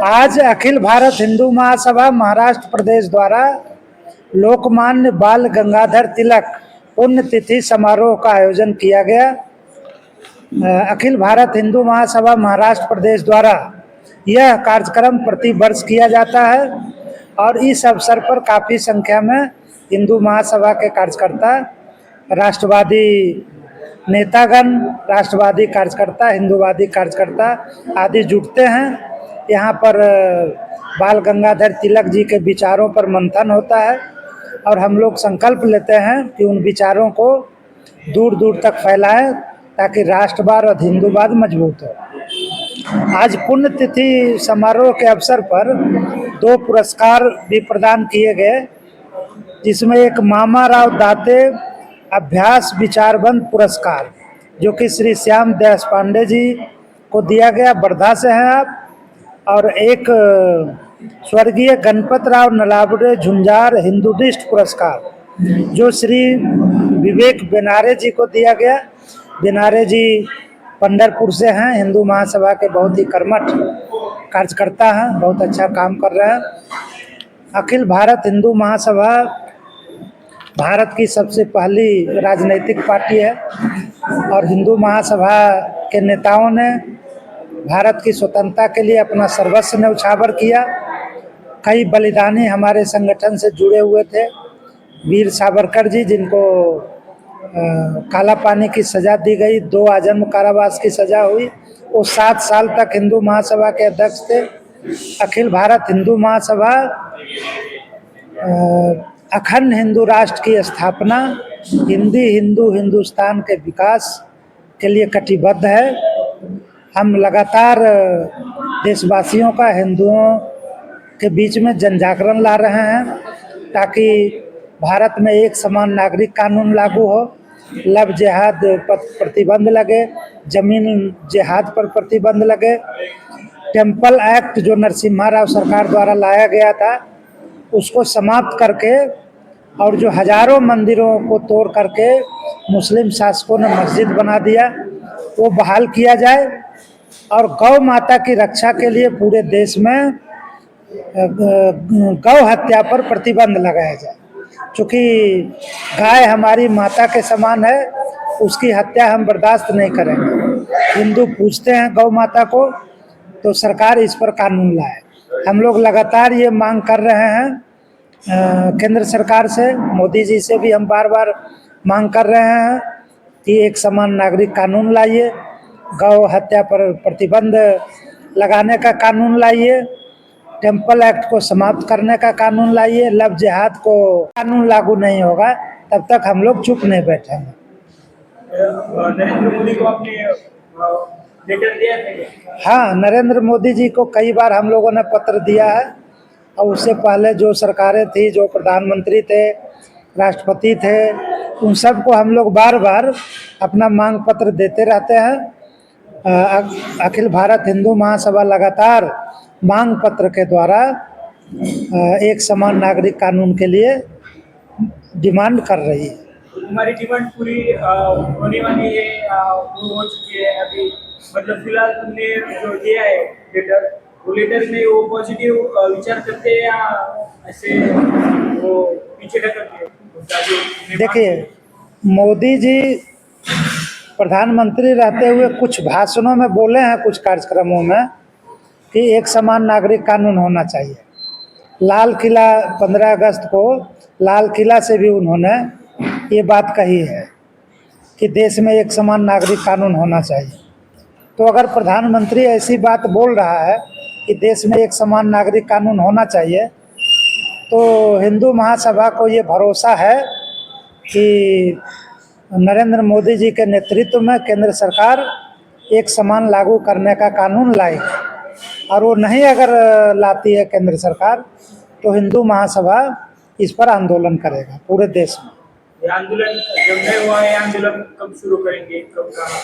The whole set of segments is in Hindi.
आज अखिल भारत हिंदू महासभा महाराष्ट्र प्रदेश द्वारा लोकमान्य बाल गंगाधर तिलक पुण्यतिथि समारोह का आयोजन किया गया। अखिल भारत हिंदू महासभा महाराष्ट्र प्रदेश द्वारा यह कार्यक्रम प्रति वर्ष किया जाता है और इस अवसर पर काफ़ी संख्या में हिंदू महासभा के कार्यकर्ता, राष्ट्रवादी नेतागण, राष्ट्रवादी कार्यकर्ता, हिंदूवादी कार्यकर्ता आदि जुटते हैं। यहाँ पर बाल गंगाधर तिलक जी के विचारों पर मंथन होता है और हम लोग संकल्प लेते हैं कि उन विचारों को दूर दूर तक फैलाएं ताकि राष्ट्रवाद और हिंदूवाद मजबूत हो। आज पुण्यतिथि समारोह के अवसर पर 2 पुरस्कार भी प्रदान किए गए, जिसमें एक मामा राव दाते अभ्यास विचारवंत पुरस्कार जो कि श्री श्याम देशपांडे जी को दिया गया, वर्धा से हैं आप, और एक स्वर्गीय गणपत राव नलावड़े झुंझार हिंदूदिस्ट पुरस्कार जो श्री विवेक बेनारे जी को दिया गया। बेनारे जी पंढरपुर से हैं, हिंदू महासभा के बहुत ही कर्मठ कार्यकर्ता हैं, बहुत अच्छा काम कर रहे हैं। अखिल भारत हिंदू महासभा भारत की सबसे पहली राजनीतिक पार्टी है और हिंदू महासभा के नेताओं ने भारत की स्वतंत्रता के लिए अपना सर्वस्व न्यौछावर किया। कई बलिदानी हमारे संगठन से जुड़े हुए थे। वीर सावरकर जी, जिनको काला पानी की सज़ा दी गई, 2 आजन्म कारावास की सज़ा हुई, वो 7 साल तक हिंदू महासभा के अध्यक्ष थे। अखिल भारत हिंदू महासभा अखंड हिंदू राष्ट्र की स्थापना, हिंदू हिंदुस्तान के विकास के लिए कटिबद्ध है। हम लगातार देशवासियों का हिंदुओं के बीच में जन जागरण ला रहे हैं ताकि भारत में एक समान नागरिक कानून लागू हो, लव जिहाद पर प्रतिबंध लगे, जमीन जिहाद पर प्रतिबंध लगे, टेम्पल एक्ट जो नरसिम्हा राव सरकार द्वारा लाया गया था उसको समाप्त करके और जो हजारों मंदिरों को तोड़ करके मुस्लिम शासकों ने मस्जिद बना दिया वो बहाल किया जाए और गौ माता की रक्षा के लिए पूरे देश में गौ हत्या पर प्रतिबंध लगाया जाए। क्योंकि गाय हमारी माता के समान है, उसकी हत्या हम बर्दाश्त नहीं करेंगे। हिंदू पूजते हैं गौ माता को, तो सरकार इस पर कानून लाए। हम लोग लगातार ये मांग कर रहे हैं केंद्र सरकार से, मोदी जी से भी हम बार बार मांग कर रहे हैं कि एक समान नागरिक कानून लाइए, गौ हत्या पर प्रतिबंध लगाने का कानून लाइए, टेम्पल एक्ट को समाप्त करने का कानून लाइए, लव जिहाद को कानून लागू नहीं होगा तब तक हम लोग चुप नहीं बैठेंगे। नरेंद्र मोदी को आपने लेटर दिया है? हाँ, नरेंद्र मोदी जी को कई बार हम लोगों ने पत्र दिया है और उससे पहले जो सरकारें थी, जो प्रधानमंत्री थे, राष्ट्रपति थे, उन सबको हम लोग बार बार अपना मांग पत्र देते रहते हैं। अखिल भारत हिंदू महासभा लगातार मांग पत्र के द्वारा एक समान नागरिक कानून के लिए डिमांड कर रही है। हमारी डिमांड पूरी होने वाली है, हो चुकी है अभी, मतलब फिलहाल तुमने जो दिया है लेटर, वो लेटर में वो पॉजिटिव विचार करते हैं या ऐसे वो पीछे ढकते हैं? देखिए, मोदी जी प्रधानमंत्री रहते हुए कुछ भाषणों में बोले हैं, कुछ कार्यक्रमों में, कि एक समान नागरिक कानून होना चाहिए। लाल किला 15 अगस्त को लाल किला से भी उन्होंने ये बात कही है कि देश में एक समान नागरिक कानून होना चाहिए। तो अगर प्रधानमंत्री ऐसी बात बोल रहा है कि देश में एक समान नागरिक कानून होना चाहिए, तो हिंदू महासभा को ये भरोसा है कि नरेंद्र मोदी जी के नेतृत्व में केंद्र सरकार एक समान लागू करने का कानून लाएगी और वो नहीं अगर लाती है केंद्र सरकार, तो हिंदू महासभा इस पर आंदोलन करेगा पूरे देश में। ये आंदोलन जब नहीं हुआ है, आंदोलन कब शुरू करेंगे, कब कहाँ?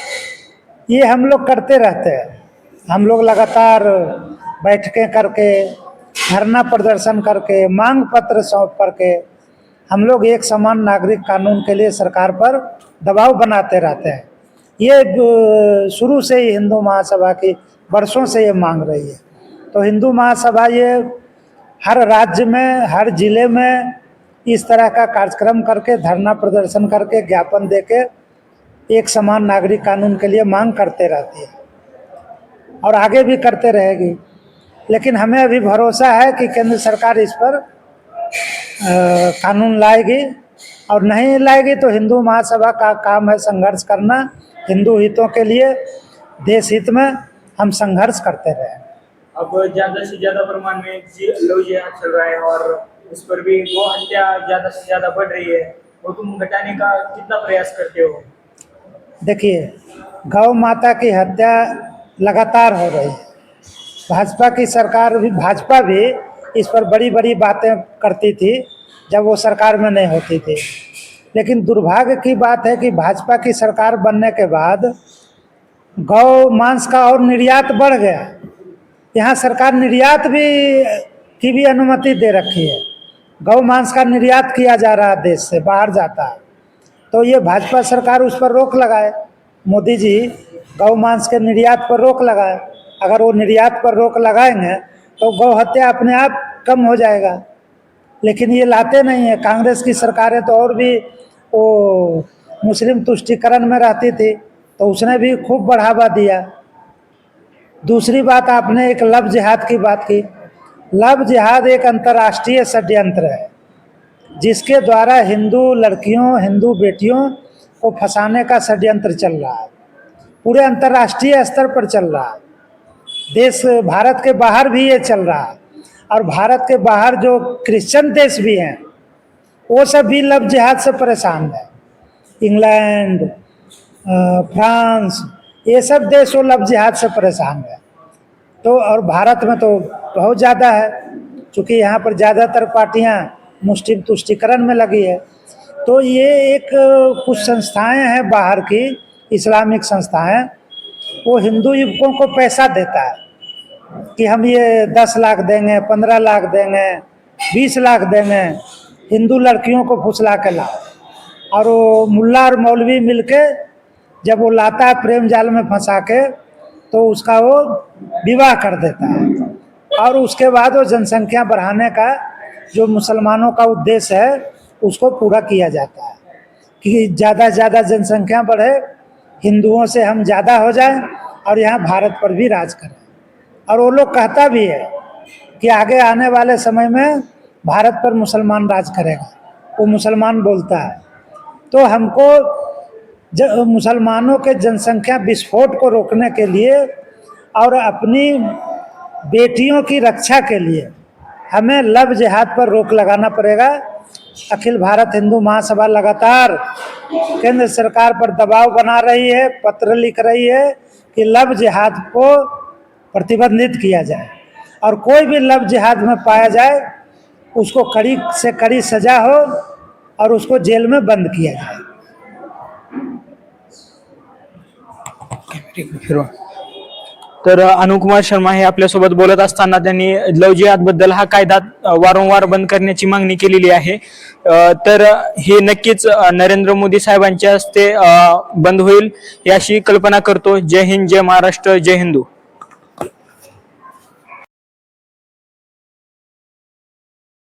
ये हम लोग करते रहते हैं। हम लोग लगातार बैठकें करके, धरना प्रदर्शन करके, मांग पत्र सौंप करके हम लोग एक समान नागरिक कानून के लिए सरकार पर दबाव बनाते रहते हैं। ये शुरू से ही हिंदू महासभा की वर्षों से ये मांग रही है। तो हिंदू महासभा ये हर राज्य में, हर जिले में इस तरह का कार्यक्रम करके, धरना प्रदर्शन करके, ज्ञापन देके एक समान नागरिक कानून के लिए मांग करते रहती है और आगे भी करते रहेगी। लेकिन हमें अभी भरोसा है कि केंद्र सरकार इस पर कानून लाएगी, और नहीं लाएगी तो हिंदू महासभा का काम है संघर्ष करना हिंदू हितों के लिए, देश हित में हम संघर्ष करते रहे। अब ज्यादा से ज्यादा प्रमाण में लव जिहाद चल रहा है और उस पर भी गौ हत्या ज्यादा से ज्यादा बढ़ रही है, वो तुम घटाने का कितना प्रयास करते हो? देखिए, गौ माता की हत्या लगातार हो रही है। भाजपा की सरकार भी, भाजपा भी इस पर बड़ी बड़ी बातें करती थी जब वो सरकार में नहीं होती थी। लेकिन दुर्भाग्य की बात है कि भाजपा की सरकार बनने के बाद गौ मांस का और निर्यात बढ़ गया। यहाँ सरकार निर्यात की भी अनुमति दे रखी है। गौ मांस का निर्यात किया जा रहा है, देश से बाहर जाता है। तो ये भाजपा सरकार उस पर रोक लगाए, मोदी जी गौ मांस के निर्यात पर रोक लगाए। अगर वो निर्यात पर रोक लगाएंगे तो गौ हत्या अपने आप कम हो जाएगा। लेकिन ये लाते नहीं है। कांग्रेस की सरकारें तो और भी वो मुस्लिम तुष्टीकरण में रहती थी, तो उसने भी खूब बढ़ावा दिया। दूसरी बात, आपने एक लव जिहाद की बात की। लव जिहाद एक अंतर्राष्ट्रीय षड्यंत्र है जिसके द्वारा हिंदू लड़कियों, हिंदू बेटियों को फंसाने का षड्यंत्र चल रहा है। पूरे अंतर्राष्ट्रीय स्तर पर चल रहा है। देश, भारत के बाहर भी ये चल रहा है, और भारत के बाहर जो क्रिश्चियन देश भी हैं वो सब भी लव जिहाद से परेशान है। इंग्लैंड, फ्रांस, ये सब देश वो लव जिहाद से परेशान है। तो और भारत में तो बहुत ज़्यादा है, क्योंकि यहाँ पर ज़्यादातर पार्टियाँ मुस्लिम तुष्टीकरण में लगी है। तो ये एक कुछ संस्थाएं हैं बाहर की, इस्लामिक संस्थाएं, वो हिंदू युवकों को पैसा देता है कि हम ये 10 लाख देंगे, 15 लाख देंगे, 20 लाख देंगे, हिंदू लड़कियों को फुसला के लाओ। और वो मुल्ला और मौलवी मिलके जब वो लाता है प्रेम जाल में फंसा के, तो उसका वो विवाह कर देता है। और उसके बाद वो जनसंख्या बढ़ाने का जो मुसलमानों का उद्देश्य है उसको पूरा किया जाता है कि ज़्यादा से ज़्यादा जनसंख्या बढ़े, हिंदुओं से हम ज़्यादा हो जाएं और यहाँ भारत पर भी राज करें। और वो लोग कहता भी है कि आगे आने वाले समय में भारत पर मुसलमान राज करेगा, वो मुसलमान बोलता है। तो हमको मुसलमानों के जनसंख्या विस्फोट को रोकने के लिए और अपनी बेटियों की रक्षा के लिए हमें लव जिहाद पर रोक लगाना पड़ेगा। अखिल भारत हिंदू महासभा लगातार केंद्र सरकार पर दबाव बना रही है, पत्र लिख रही है कि लव जिहाद को प्रतिबंधित किया जाए, और कोई भी लव जिहाद में पाया जाए उसको कड़ी से कड़ी सजा हो और उसको जेल में बंद किया जाए। तर अनुकुमार शर्मा हे आपल्यासोबत बोलत असताना त्यांनी लव जिहाद बद्दल हा कायदा वारंवार बंद करण्याची मागणी केलेली आहे। तर हे नक्कीच नरेंद्र मोदी साहेबांच्या हस्ते बंद होईल याची कल्पना करतो। जय हिंद, जय महाराष्ट्र, जय हिंदू।